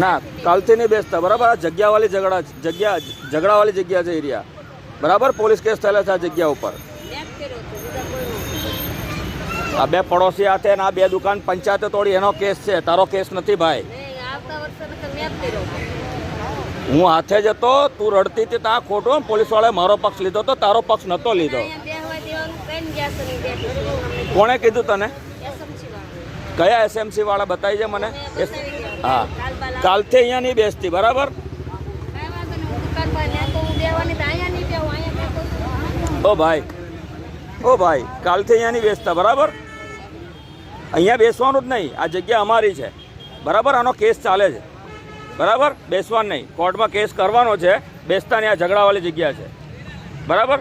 ના કાલથી નહીં બેસતા બરાબર. આ જગ્યાવાળી ઝઘડાવાળી જગ્યા છે એરિયા બરાબર. પોલીસ કેસ થયેલા છે આ જગ્યા ઉપર. આ બે પડોશી હાથે અને આ બે દુકાન પંચાયતે તોડી એનો કેસ છે, તારો કેસ નથી ભાઈ. હું હાથે જતો, તું રડતી હતી ત્યાં ખોટું. પોલીસ વાળાએ મારો પક્ષ લીધો તો તારો પક્ષ નતો લીધો. કોણે કીધું તને? કયા એસએમસી વાળા બતાવી છે મને? હા, કાલથી અહીંયા નહીં બેસતી બરાબર. ઓ ભાઈ, ઓ ભાઈ, કાલથી અહીંયા નહીં બેસતા બરાબર. અહીંયા બેસવાનું જ નહીં. આ જગ્યા અમારી છે બરાબર. આનો કેસ ચાલે છે બરાબર. બેસવાનું નહીં. કોર્ટમાં કેસ કરવાનો છે. બેસતા નહીં. આ ઝઘડાવાળી જગ્યા છે બરાબર.